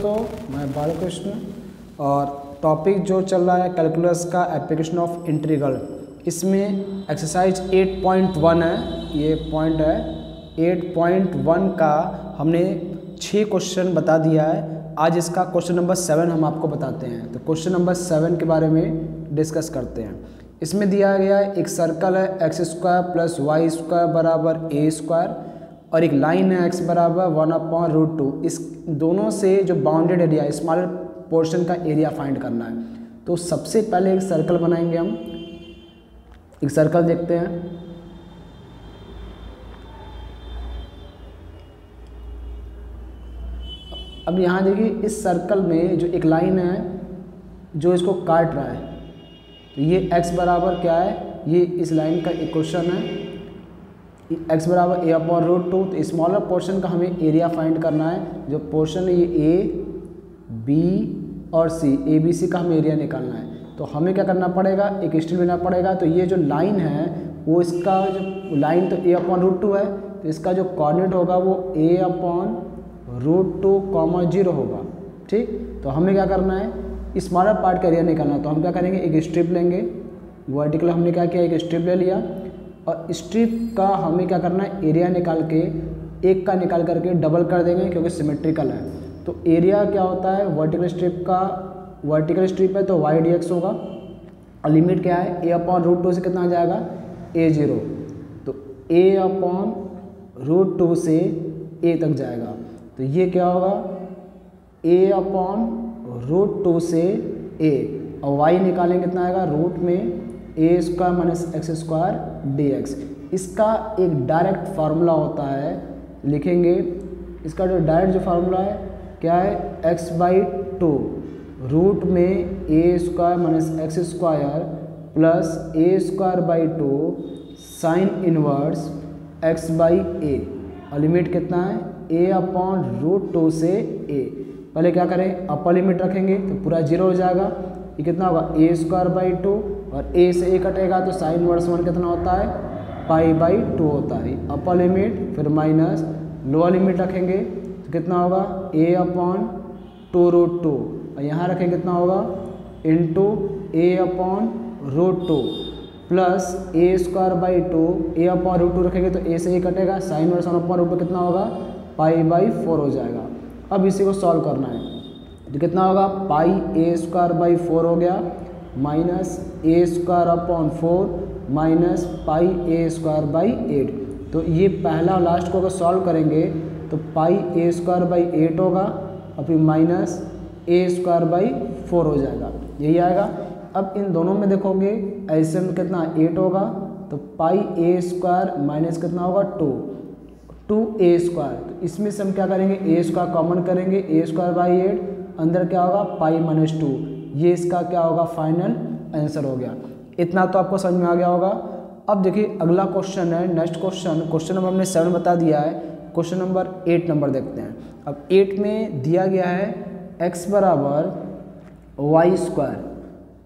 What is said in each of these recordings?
दोस्तों, मैं बालकृष्ण और टॉपिक जो चल रहा है कैलकुलस का एप्लीकेशन ऑफ इंटीग्रल। इसमें एक्सरसाइज 8.1 है, ये पॉइंट है 8.1 का हमने 6 क्वेश्चन बता दिया है। आज इसका क्वेश्चन नंबर 7 हम आपको बताते हैं। तो क्वेश्चन नंबर 7 के बारे में डिस्कस करते हैं। इसमें दिया गया है एक सर्कल है x² + y² = a² और एक लाइन है x बराबर 1/√2। इस दोनों से जो बाउंडेड एरिया स्मॉलर पोर्शन का एरिया फाइंड करना है। तो सबसे पहले एक सर्कल बनाएंगे हम। एक सर्कल देखते हैं। अब यहाँ देखिए, इस सर्कल में जो एक लाइन है जो इसको काट रहा है, तो ये x बराबर क्या है, ये इस लाइन का इक्वेशन है x बराबर a/√2। तो स्मॉलर पोर्शन का हमें एरिया फाइंड करना है। जो पोर्शन है ये a, b और c, ABC का हमें एरिया निकालना है। तो हमें क्या करना पड़ेगा, एक स्ट्रिप लेना पड़ेगा। तो ये जो लाइन है वो इसका जो लाइन तो a/√2 है, तो इसका जो कोऑर्डिनेट होगा वो a/√2, 0 होगा। ठीक, तो हमें क्या करना है, स्मॉलर पार्ट का एरिया निकालना है। तो हम क्या करेंगे, एक स्ट्रिप लेंगे। वर्टिकल हमने क्या किया, एक स्ट्रिप ले लिया और स्ट्रिप का हमें क्या करना है, एरिया निकाल के एक का निकाल करके डबल कर देंगे क्योंकि सिमेट्रिकल है। तो एरिया क्या होता है वर्टिकल स्ट्रिप का, वर्टिकल स्ट्रिप है तो y dx होगा और लिमिट क्या है a/√2 से कितना आ जाएगा a0। तो a/√2 से a तक जाएगा। तो ये क्या होगा a/√2 से a और y निकालेंगे कितना आएगा, रूट में a² - x² dx। इसका एक डायरेक्ट फार्मूला होता है, लिखेंगे। इसका जो डायरेक्ट जो फार्मूला है क्या है, x/2 रूट में a² - x² plus a²/2 sine inverse x/a और लिमिट कितना है a/√2 से a। पहले क्या करें, अपर लिमिट रखेंगे तो पूरा 0 हो जाएगा। ये कितना होगा a²/2 और a से a कटेगा तो साइन इनवर्स 1 कितना होता है π/2 होता है। अपर लिमिट फिर माइनस लोअर लिमिट रखेंगे तो कितना होगा a/√2 और यहाँ रखेंगे कितना होगा into a/√2 plus a²/2 a/√2 रखेंगे तो a से a कटेगा, साइन इनवर्स 1/√2 कितना होगा π/4 हो जाएगा। अब इसी को सॉल्व करना है तो कितना होगा πa²/4 हो गया माइनस a²/4 माइनस πa²/8। तो ये पहला और लास्ट को अगर सॉल्व करेंगे तो πa²/8 होगा और फिर माइनस a²/4 हो जाएगा, यही आएगा। अब इन दोनों में देखोगे ऐसे में कितना 8 होगा तो πa² माइनस कितना होगा 2a²। तो इसमें से हम क्या करेंगे, a² कॉमन करेंगे, a²/8 अंदर क्या होगा π-2। ये इसका क्या होगा फाइनल आंसर हो गया। इतना तो आपको समझ में आ गया होगा। अब देखिए अगला क्वेश्चन है, नेक्स्ट क्वेश्चन नंबर हमने 7 बता दिया है। क्वेश्चन नंबर 8 नंबर देखते हैं। अब 8 में दिया गया है x बराबर y²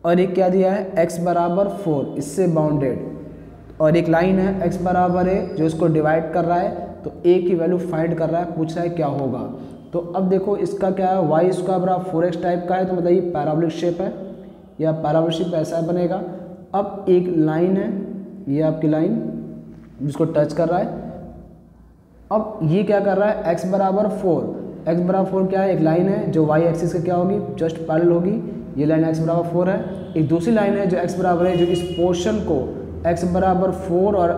और एक क्या दिया है x बराबर 4, इससे बाउंडेड और एक लाइन है x बराबर a जो इसको डिवाइड कर रहा है। तो a की वैल्यू फाइंड कर रहा है, पूछ रहा है क्या होगा। तो अब देखो इसका क्या है, y² बराबर 4x टाइप का है, तो मतलब ये पैराबोलिक शेप है या पैराबोलिक शेप ऐसा बनेगा। अब एक लाइन है, ये आपकी लाइन जिसको टच कर रहा है। अब ये क्या कर रहा है, x बराबर 4, x बराबर 4 क्या है, एक लाइन है जो y एक्सिस से क्या होगी जस्ट पैरेलल होगी। ये लाइन x बराबर 4 है। एक दूसरी लाइन है जो x बराबर है, जो इस पोर्शन को x बराबर 4 और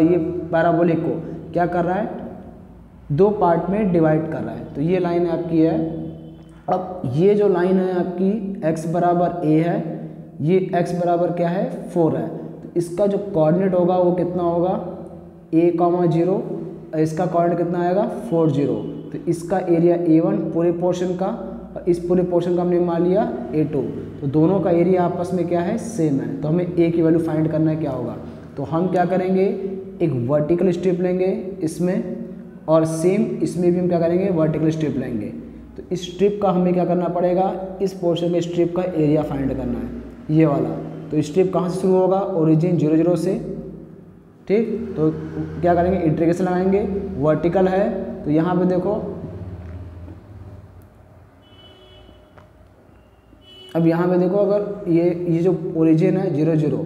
ये पैराबोलिक को क्या कर रहा है, दो पार्ट में डिवाइड कर रहा है। तो ये लाइन आपकी है। अब ये जो लाइन है आपकी x बराबर a है, ये x बराबर क्या है 4 है। तो इसका जो कोऑर्डिनेट होगा वो कितना होगा a,0 और इसका कोऑर्डिनेट कितना आएगा 4 0। तो इसका एरिया a1 पूरे पोर्शन का और इस पूरे पोर्शन का हमने मान लिया a2। तो दोनों का एरिया आपस में क्या है सेम है। तो हमें a की वैल्यू फाइंड करना है क्या होगा। तो हम क्या करेंगे, एक वर्टिकल स्ट्रिप लेंगे इसमें और सेम इसमें भी हम क्या करेंगे वर्टिकल स्ट्रिप लेंगे। तो इस स्ट्रिप का हमें क्या करना पड़ेगा, इस पोर्शन में स्ट्रिप का एरिया फाइंड करना है, ये वाला। तो स्ट्रिप कहाँ से शुरू होगा, ओरिजिन 0 0 से। ठीक, तो क्या करेंगे इंटीग्रेशन लगाएंगे, वर्टिकल है तो यहाँ पे देखो अब यहाँ पे देखो, अगर ये जो ओरिजिन है 0 0,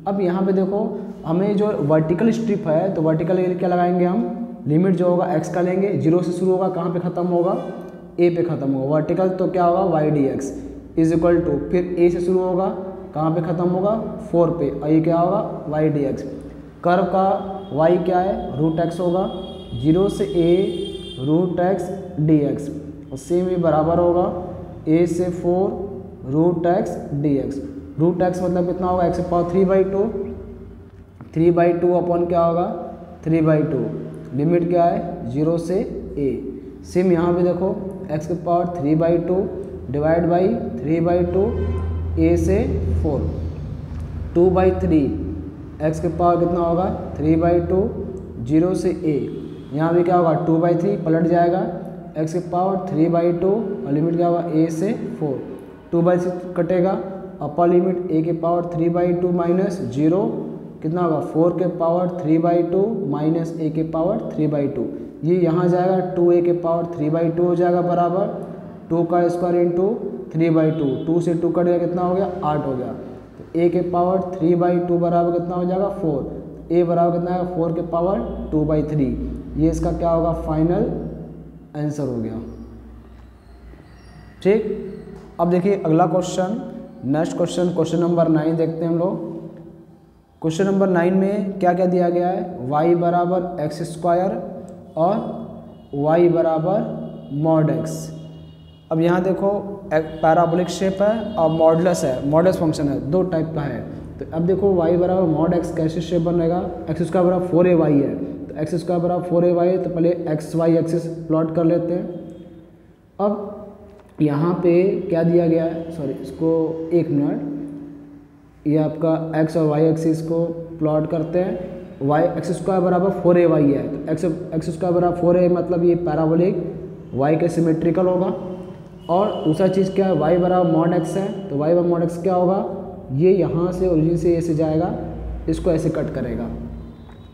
अब यहाँ पे देखो हमें जो वर्टिकल स्ट्रिप है, तो वर्टिकल एरिया क्या लगाएंगे हम, लिमिट जो होगा x का लेंगे, 0 से शुरू होगा, कहाँ पे ख़त्म होगा, a पे ख़त्म होगा, वर्टिकल तो क्या होगा y dx is equal to, फिर a से शुरू होगा, कहाँ पे ख़त्म होगा, 4 पे, और ये क्या होगा y dx। कर्व का y क्या है, √x होगा, 0 से a √x dx, और सेम ये बराबर होगा a से 4 √x dx। √x मतलब कितना होगा, x पावर 3/2, 3/2 अपॉन क्या होगा 3/2, लिमिट क्या है 0 से a। सेम यहाँ पे देखो x की पावर 3/2 डिवाइड बाई 3/2 a से 4, 2/3 x की पावर कितना होगा 3/2 0 से a, यहाँ भी क्या होगा 2/3 पलट जाएगा, x की पावर 3/2 और लिमिट क्या होगा a से 4, 2/6 कटेगा, अपर लिमिट a के पावर 3/2 माइनस 0 कितना होगा 4 के पावर 3/2 माइनस a के पावर 3/2, ये यहाँ जाएगा 2a के पावर 3/2 हो जाएगा बराबर 2 का स्क्वायर इंटू 3/2, 2 से 2 कट गया कितना हो गया 8 हो गया, तो a के पावर 3/2 बराबर कितना हो जाएगा 4, a बराबर कितना है 4 के पावर 2/3, ये इसका क्या होगा फाइनल आंसर हो गया। ठीक, अब देखिए अगला question, next question, question number 9 देखते हैं हम लोग। क्वेश्चन नंबर 9 में क्या क्या दिया गया है, y बराबर x² और y बराबर मॉड x। अब यहाँ देखो एक पैराबोलिक शेप है और मॉडुलस है, मॉडुलस फंक्शन है, दो टाइप का है। तो अब देखो y बराबर मॉड x कैसे शेप बनेगा, x² बराबर 4ay है, तो x² बराबर 4ay है, तो पहले x y एक्सिस प्लॉट कर लेते हैं। अब यहाँ पे क्या दिया गया है, सॉरी इसको एक मिनट, ये आपका x और y एक्सिस को प्लॉट करते हैं। x² बराबर 4ay है, तो x² बराबर 4a मतलब ये पैराबोलिक y के सिमेट्रिकल होगा। और दूसरा चीज़ क्या है, y बराबर मॉड x है, तो y बराबर मॉड x क्या होगा, ये यहाँ से ओरिजिन से ऐसे जाएगा, इसको ऐसे कट करेगा।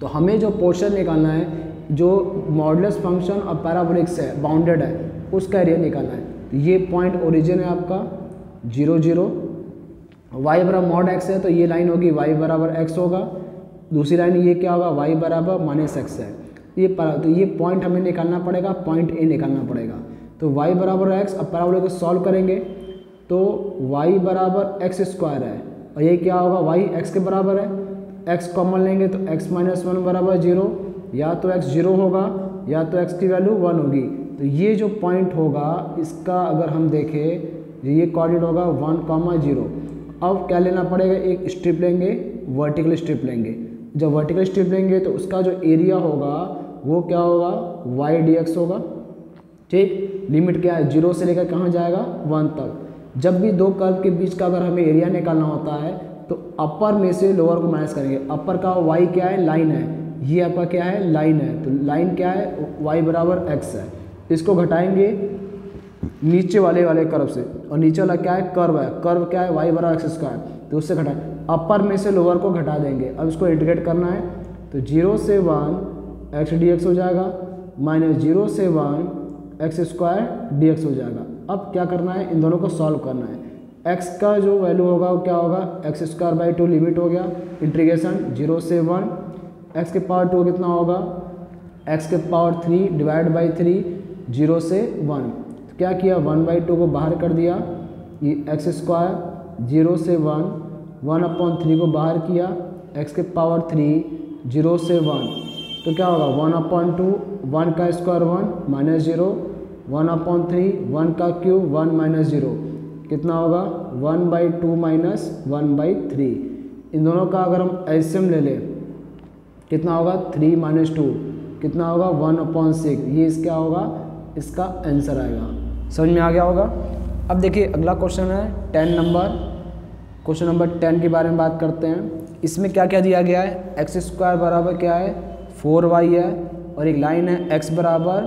तो हमें जो पोर्शन निकालना है जो मॉडुलस फंक्शन और पैराबोलिक से बाउंडेड है, उसका एरिया निकालना है। तो ये पॉइंट ओरिजिन है आपका 0 0, y बराबर मॉड x है, तो ये लाइन होगी y बराबर x होगा, दूसरी लाइन ये क्या होगा y बराबर -x है। तो ये पॉइंट हमें निकालना पड़ेगा, पॉइंट a निकालना पड़ेगा। तो y बराबर x, अब पैराबोला को सॉल्व करेंगे तो y बराबर x² है, और ये क्या होगा y x के बराबर है, x कॉमन लेंगे तो x -1 बराबर 0, या तो x 0 होगा या तो x की वैल्यू 1 होगी। तो ये जो पॉइंट होगा इसका अगर हम देखें, ये कोऑर्डिनेट होगा 1, 0। अब क्या लेना पड़ेगा, एक स्ट्रिप लेंगे, वर्टिकल स्ट्रिप लेंगे। जब वर्टिकल स्ट्रिप लेंगे तो उसका जो एरिया होगा वो क्या होगा y dx होगा। ठीक, लिमिट क्या है 0 से लेकर कहाँ जाएगा 1 तक। जब भी दो कर्व के बीच का अगर हमें एरिया निकालना होता है तो अपर में से लोअर को माइनस करेंगे। अपर का y क्या है, लाइन है, ये आपका क्या है लाइन है, तो लाइन क्या है y बराबर x है, इसको घटाएंगे नीचे वाले कर्व से, और नीचे वाला क्या है कर्व है, कर्व क्या है y बराबर x², तो उससे घटाएं, अपर में से लोअर को घटा देंगे। अब इसको इंटीग्रेट करना है तो 0 से 1 x dx हो जाएगा, -0 से 1 x² dx हो जाएगा। अब क्या करना है, इन दोनों को सॉल्व करना है। x का जो वैल्यू होगा वो क्या होगा x²/2 लिमिट हो गया, इंटीग्रेशन 0 से 1, x के पावर 2 कितना होगा x के पावर 3 डिवाइड बाई 3, 0 से 1। तो क्या किया 1/2 को बाहर कर दिया, ये x² 0 से 1, 1/3 को बाहर किया, x के पावर 3 0 से 1, तो क्या होगा 1/2, 1 का स्क्वायर 1 -0, 1/3, 1 का क्यूब 1 -0, कितना होगा 1/2 -1/3। इन दोनों का अगर हम एलसीएम ले लें कितना होगा 3 - 2 कितना होगा 1/6, ये इसका होगा, इसका आंसर आएगा। समझ में आ गया होगा। अब देखिए अगला क्वेश्चन है 10 नंबर, क्वेश्चन नंबर 10 के बारे में बात करते हैं। इसमें क्या क्या दिया गया है, x² बराबर क्या है 4y है, और एक लाइन है x बराबर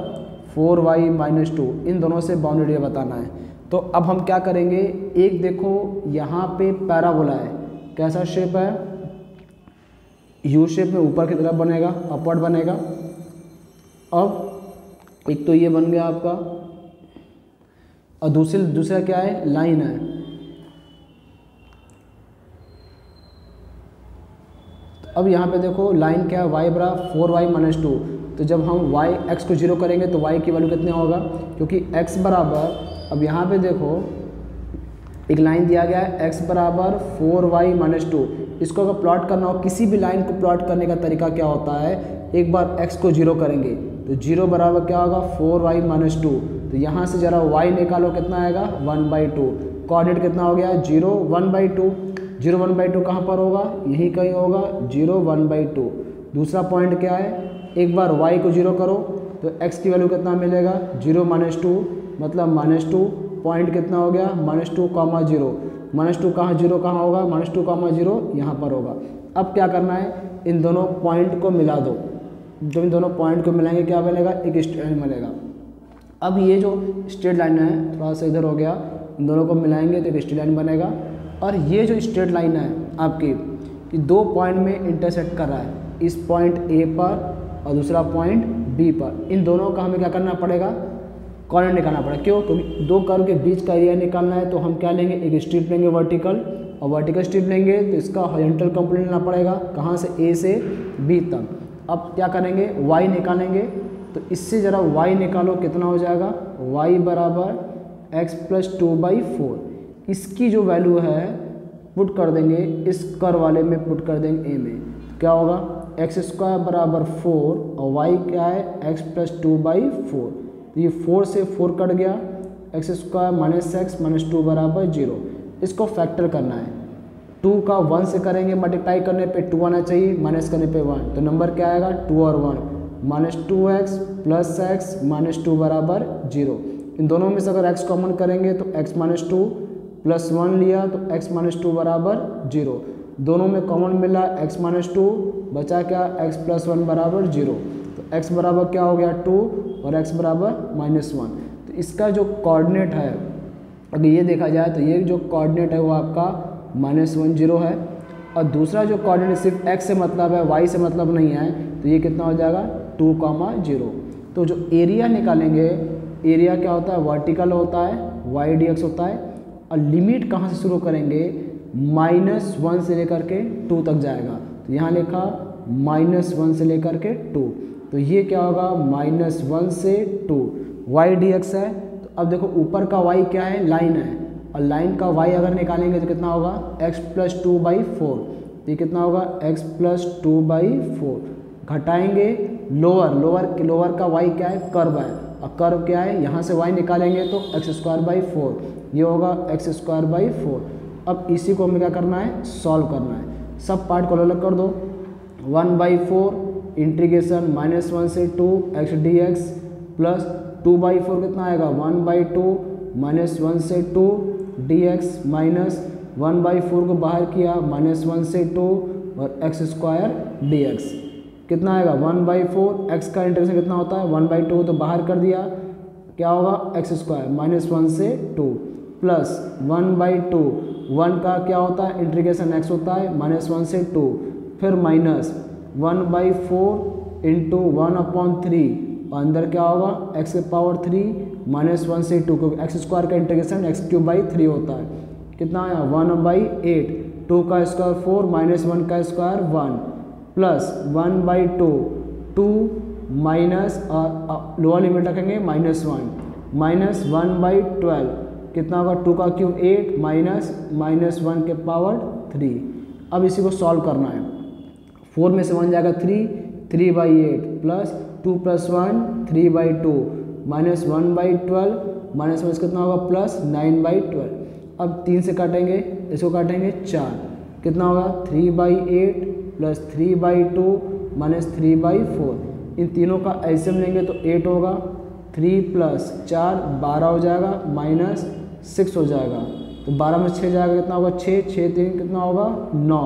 4y - 2, इन दोनों से बाउंडेड एरिया बताना है। तो अब हम क्या करेंगे, एक देखो यहाँ पे पैराबोला है, कैसा शेप है यू शेप में ऊपर की तरफ बनेगा, अपवर्ड बनेगा। अब एक तो ये बन गया आपका, और दूसरा क्या है लाइन है, अब यहाँ पे देखो लाइन क्या है, y बराबर 4y - 2। तो जब हम x को 0 करेंगे तो y की वैल्यू कितना होगा, क्योंकि x बराबर, अब यहाँ पे देखो एक लाइन दिया गया है x बराबर 4y - 2। इसको अगर प्लॉट करना हो, किसी भी लाइन को प्लॉट करने का तरीका क्या होता है, एक बार x को 0 करेंगे तो 0 बराबर क्या होगा 4y - 2। तो यहाँ से ज़रा y निकालो, कितना आएगा 1/2। कोऑर्डिनेट कितना हो गया 0 1/2। 0 1/2 कहाँ पर होगा, यहीं कहीं होगा 0 1/2। दूसरा पॉइंट क्या है, एक बार y को 0 करो तो x की वैल्यू कितना मिलेगा 0 - 2, मतलब -2। पॉइंट कितना हो गया -2, -2 कहाँ 0 कहाँ होगा, -2, 0 यहाँ पर होगा। अब क्या करना है, इन दोनों पॉइंट को मिला दो। जब इन दोनों पॉइंट को मिलाएंगे क्या बनेगा, एक स्ट्रेट लाइन बनेगा। अब ये जो स्ट्रेट लाइन है, थोड़ा सा इधर हो गया, इन दोनों को मिलाएंगे तो एक स्ट्रेट लाइन बनेगा। और ये जो स्ट्रेट लाइन है आपकी, ये दो पॉइंट में इंटरसेक्ट कर रहा है, इस पॉइंट A पर और दूसरा पॉइंट B पर। इन दोनों का हमें क्या करना पड़ेगा, कोऑर्डिनेट निकालना पड़ेगा। क्यों, क्योंकि दो कर्व के बीच का एरिया निकालना है। तो हम क्या लेंगे, एक स्ट्रिप लेंगे वर्टिकल, और वर्टिकल स्ट्रिप लेंगे तो इसका हॉरिजॉन्टल कंपोनेंट लेना पड़ेगा, कहाँ से, A से B तक। अब क्या करेंगे, y निकालेंगे। तो इससे ज़रा y निकालो, कितना हो जाएगा, y बराबर x + 2/4। इसकी जो वैल्यू है पुट कर देंगे इस कर्व वाले में, पुट कर देंगे A में। तो क्या होगा, x² बराबर 4 और y क्या है x + 2/4। तो ये 4 से 4 कट गया, x² - x - 2 बराबर 0। इसको फैक्टर करना है, 2 का 1 से करेंगे, मल्टीप्लाई करने पे 2 आना चाहिए, माइनस करने पे 1। तो नंबर क्या आएगा 2 और 1, -2x + x - 2 बराबर 0। इन दोनों में से अगर x कॉमन करेंगे तो x - 2 + 1 लिया तो x - 2 बराबर 0। दोनों में कॉमन मिला x - 2, बचा क्या x + 1 बराबर 0। तो x बराबर क्या हो गया 2 और x बराबर -1। तो इसका जो कोऑर्डिनेट है, अगर ये देखा जाए तो ये जो कोऑर्डिनेट है वो आपका -1 0 है। और दूसरा जो कोऑर्डिनेट सिर्फ x से मतलब है, y से मतलब नहीं है, तो ये कितना हो जाएगा 2, 0। तो जो एरिया निकालेंगे, एरिया क्या होता है, वर्टिकल होता है, y dx होता है। और लिमिट कहाँ से शुरू करेंगे, -1 से लेकर के 2 तक जाएगा। तो यहाँ लिखा -1 से लेकर के 2। तो ये क्या होगा -1 से 2, y dx है। तो अब देखो ऊपर का y क्या है, लाइन है, और लाइन का y अगर निकालेंगे तो कितना होगा x + 2/4। तो ये कितना होगा x + 2/4। घटाएंगे लोअर का y क्या है, कर्व है, और कर्व क्या है, यहाँ से y निकालेंगे तो x²/4, ये होगा x²/4। अब इसी को हमें क्या करना है, सॉल्व करना है। सब पार्ट को अलग कर दो, 1/4 इंटीग्रेशन -1 से 2 x dx प्लस 2/4 कितना आएगा 1/2 -1 से 2 dx माइनस 1/4 को बाहर किया -1 से 2 और x² dx कितना आएगा 1/4। x का इंटीग्रेशन कितना होता है 1/2, तो बाहर कर दिया, क्या होगा x² -1 से 2 प्लस 1/2, 1 का क्या होता है इंटीग्रेशन x होता है -1 से 2, फिर माइनस 1/4 इंटू 1/3 और अंदर क्या होगा x⁻³ -1 से 2, क्योंकि x² का इंटीग्रेशन x³ होता है। कितना आया 1/8, 2 का स्क्वायर 4 -1 का square 1 plus 1/2 2 minus lower limit रखेंगे -1 माइनस 1/12 कितना होगा 2 का क्यूब 8 माइनस 1 के पावर 3। अब इसी को सॉल्व करना है, 4 में से 1 जाएगा 3/8 प्लस 2 + 1 3/2 माइनस 1/12 माइनस 1 कितना होगा प्लस 9/12। अब 3 से काटेंगे, इसको काटेंगे 4, कितना होगा 3/8 प्लस 3/2 माइनस 3/4। इन तीनों का एलसीएम लेंगे तो 8 होगा, 3 + 4 12 हो जाएगा माइनस 6 हो जाएगा, तो 12 में 6 जाएगा कितना होगा 6, 6 3 कितना होगा 9,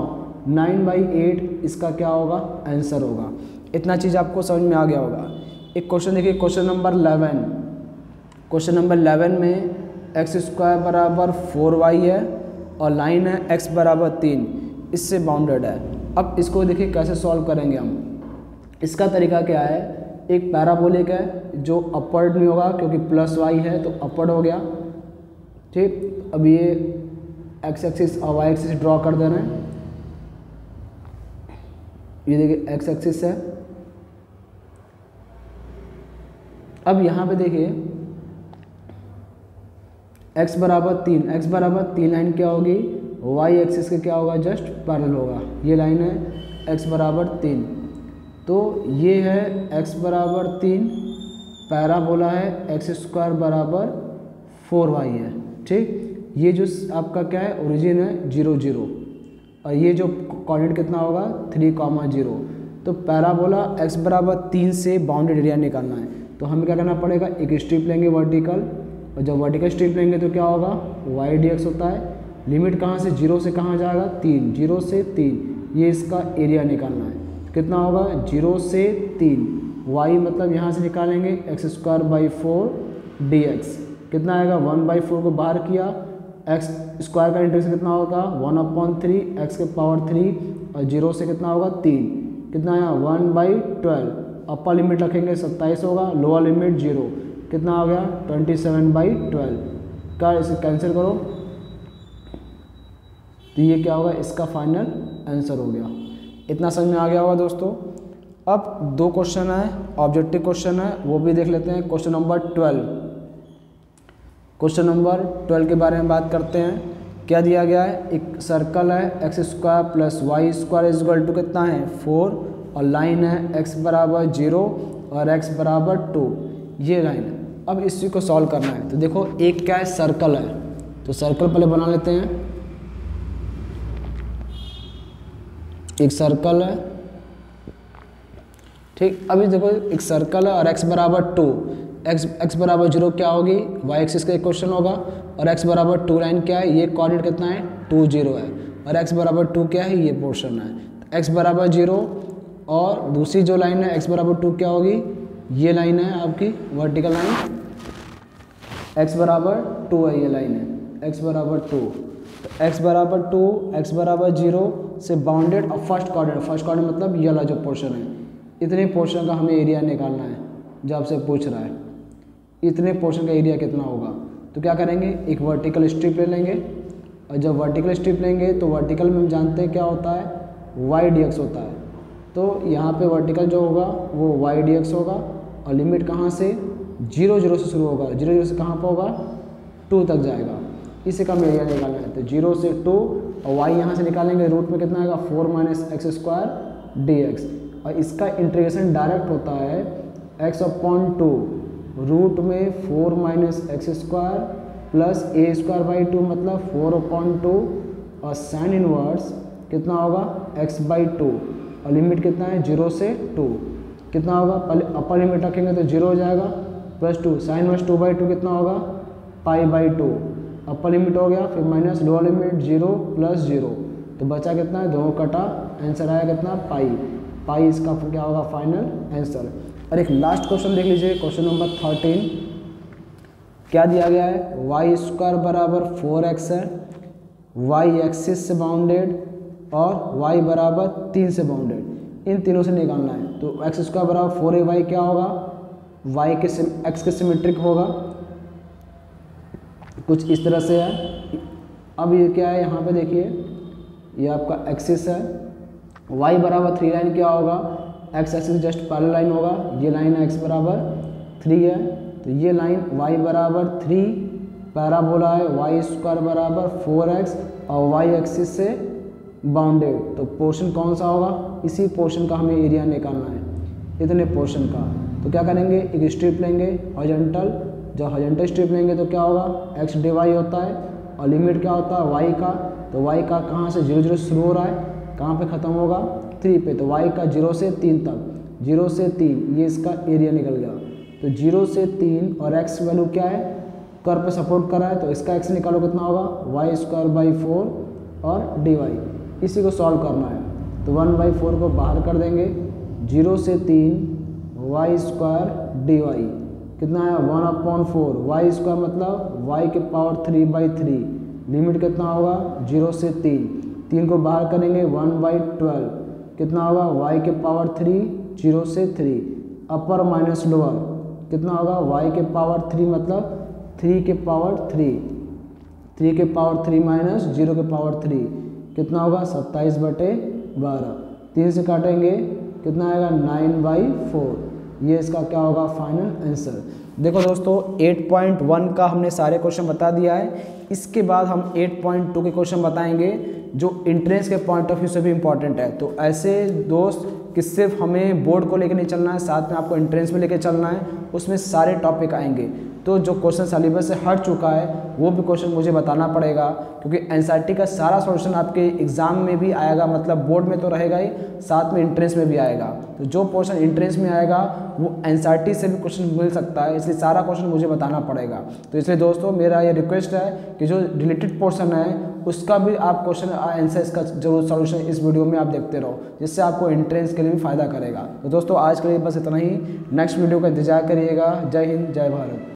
9/8 इसका क्या होगा आंसर होगा। इतना चीज़ आपको समझ में आ गया होगा। एक क्वेश्चन देखिए, क्वेश्चन नंबर 11। क्वेश्चन नंबर 11 में x² बराबर 4y है और लाइन है x बराबर 3, इससे बाउंडेड है। अब इसको देखिए कैसे सॉल्व करेंगे हम। इसका तरीका क्या है, एक पैराबोलिक है जो अपवर्ड नहीं होगा क्योंकि प्लस y है तो अपवर्ड हो गया, ठीक। अब ये x एक्सिस और y एक्सिस ड्रॉ कर देना है। ये देखिए एक्स एक्सिस है। अब यहाँ पे देखिए x बराबर 3, x बराबर 3 लाइन क्या होगी, y एक्सिस के क्या होगा, जस्ट पैरेलल होगा। ये लाइन है x बराबर 3, तो ये है x बराबर 3, पैराबोला है एक्स स्क्वायर बराबर 4y है। ठीक, ये जो आपका क्या है, ओरिजिन है 0 0, और ये जो कोऑर्डिनेट कितना होगा 3,0। तो पैराबोला x बराबर 3 से बाउंडेड एरिया निकालना है, तो हमें क्या करना पड़ेगा, एक स्ट्रिप लेंगे वर्टिकल, और जब वर्टिकल स्ट्रिप लेंगे तो क्या होगा, y dx होता है। लिमिट कहाँ से, 0 से कहाँ जाएगा, 3, 0 से 3, ये इसका एरिया निकालना है। कितना होगा, 0 से 3, y मतलब यहाँ से निकालेंगे एक्स स्क्वायर बाई 4 dx, कितना आएगा 1/4 को बाहर किया, एक्स स्क्वायर का इंटीग्रेशन कितना होगा 1/3 एक्स के पावर 3, और 0 से कितना होगा 3, कितना आया 1/12, अपर लिमिट रखेंगे 27 होगा, लोअर लिमिट 0, कितना आ गया 27/12। क्या इसे कैंसिल करो, तो ये क्या होगा, इसका फाइनल आंसर हो गया। इतना समझ में आ गया होगा दोस्तों। अब 2 क्वेश्चन है, ऑब्जेक्टिव क्वेश्चन है, वो भी देख लेते हैं। क्वेश्चन नंबर 12, क्वेश्चन नंबर 12 के बारे में बात करते हैं। क्या दिया गया है, एक सर्कल है x square plus y square is equal to कितना है 4, और लाइन है x बराबर 0 और x बराबर 2, ये लाइन है। अब इसी को सॉल्व करना है, तो देखो एक क्या है, सर्कल है, तो सर्कल पहले बना लेते हैं। एक सर्कल है, ठीक। अभी देखो एक सर्कल है और x बराबर 2, x बराबर 0 क्या होगी, y एक्सिस का एक क्वेश्चन होगा, और x बराबर 2 लाइन क्या है, ये कोऑर्डिनेट कितना है 2 0 है, और x बराबर 2 क्या है, ये पोर्शन है। x बराबर 0 और दूसरी जो लाइन है x बराबर 2 क्या होगी, ये लाइन है आपकी वर्टिकल लाइन, x बराबर 2 है, ये लाइन है x बराबर 2, तो x बराबर 2, x बराबर 0 से बाउंडेड, और फर्स्ट कोऑर्डिनेट मतलब ये वाला जो पोर्शन है, इतने पोर्शन का हमें एरिया निकालना है। जो आपसे पूछ रहा है इतने पोर्शन का एरिया कितना होगा, तो क्या करेंगे, एक वर्टिकल स्ट्रिप ले लेंगे, और जब वर्टिकल स्ट्रिप लेंगे तो वर्टिकल में हम जानते हैं क्या होता है y dx होता है, तो यहाँ पे वर्टिकल जो होगा वो y dx होगा, और लिमिट कहाँ से 0 0 से शुरू होगा, 0 0 से कहाँ पर होगा 2 तक जाएगा, इसी का हमें एरिया निकालना है। तो 0 से 2, और y यहाँ से निकालेंगे, रूट में कितना आएगा 4 - x स्क्वायर dx, और इसका इंटीग्रेशन डायरेक्ट होता है x/2, रूट में 4 - x square plus a square by 2 मतलब 4/2, और साइन इनवर्स कितना होगा x/2, और लिमिट कितना है 0 से 2, कितना होगा, पहले अपर लिमिट रखेंगे तो 0 हो जाएगा, प्लस 2, साइन इनवर्स 2/2 कितना होगा π/2, अपर लिमिट हो गया, फिर माइनस लोअर लिमिट 0 प्लस 0, तो बचा कितना है, दोनों कटा, आंसर आया कितना पाई, इसका क्या होगा फाइनल आंसर। और एक लास्ट क्वेश्चन देख लीजिए, क्वेश्चन नंबर 13, क्या दिया गया है, वाई स्क्वायर बराबर 4x है, वाई एक्सिस से बाउंडेड और y बराबर 3 से बाउंडेड, इन तीनों से निकालना है। तो एक्स स्क्वायर बराबर 4ay क्या होगा, y के x के सिमेट्रिक होगा, कुछ इस तरह से है। अब ये क्या है, यहाँ पे देखिए ये आपका एक्सिस है, y बराबर 3 लाइन क्या होगा, x axis just parallel line होगा, ये लाइन है x बराबर 3 है, तो ये लाइन y बराबर 3 पैराबोला है, y स्क्वायर बराबर 4x और y एक्सिस से बाउंडेड, तो पोर्शन कौन सा होगा, इसी पोर्शन का हमें एरिया निकालना है, इतने पोर्शन का। तो क्या करेंगे, एक स्ट्रिप लेंगे हॉरिजॉन्टल, जब हॉरिजॉन्टल स्ट्रिप लेंगे तो क्या होगा x dy होता है, और लिमिट क्या होता है y का, तो y का कहाँ से 0 0 शुरू हो रहा है, कहाँ पे ख़त्म होगा 3 पे, तो y का 0 से 3 तक, 0 से 3 ये इसका एरिया निकल गया। तो 0 से 3 और x वैल्यू क्या है, कर्व पे सपोर्ट कर रहा है, तो इसका x निकालो कितना होगा y स्क्वायर बाई 4 और dy, इसी को सॉल्व करना है। तो 1/4 को बाहर कर देंगे, 0 से 3 y स्क्वायर dy कितना है 1/4, y स्क्वायर मतलब y के पावर 3/3, लिमिट कितना होगा 0 से 3 को बाहर करेंगे 1/12, कितना होगा y के पावर 3, 0 से 3, अपर माइनस लोअर कितना होगा y के पावर 3 मतलब 3 के पावर 3, 3 के पावर 3 माइनस 0 के पावर 3 कितना होगा 27/12। 3 से काटेंगे कितना आएगा 9/4। ये इसका क्या होगा फाइनल आंसर। देखो दोस्तों 8.1 का हमने सारे क्वेश्चन बता दिया है। इसके बाद हम 8.2 के क्वेश्चन बताएंगे जो इंट्रेंस के पॉइंट ऑफ व्यू से भी इम्पॉर्टेंट है। तो ऐसे दोस्त कि सिर्फ हमें बोर्ड को लेकर नहीं चलना है, साथ में आपको एंट्रेंस में लेकर चलना है, उसमें सारे टॉपिक आएंगे। तो जो क्वेश्चन सिलेबस से हट चुका है वो भी क्वेश्चन मुझे बताना पड़ेगा, क्योंकि एनसीईआरटी का सारा सॉल्यूशन आपके एग्जाम में भी आएगा, मतलब बोर्ड में तो रहेगा ही, साथ में एंट्रेंस में भी आएगा। तो जो पोर्शन एंट्रेंस में आएगा वो एनसीईआरटी से भी क्वेश्चन मिल सकता है, इसलिए सारा क्वेश्चन मुझे बताना पड़ेगा। तो इसलिए दोस्तों मेरा ये रिक्वेस्ट है कि जो रिलेटेड पोर्शन है उसका भी आप क्वेश्चन आंसर का जरूर सॉल्यूशन इस वीडियो में आप देखते रहो, जिससे आपको एंट्रेंस के लिए भी फायदा करेगा। तो दोस्तों आज के लिए बस इतना ही, नेक्स्ट वीडियो का इंतजार करिएगा। जय हिंद, जय भारत।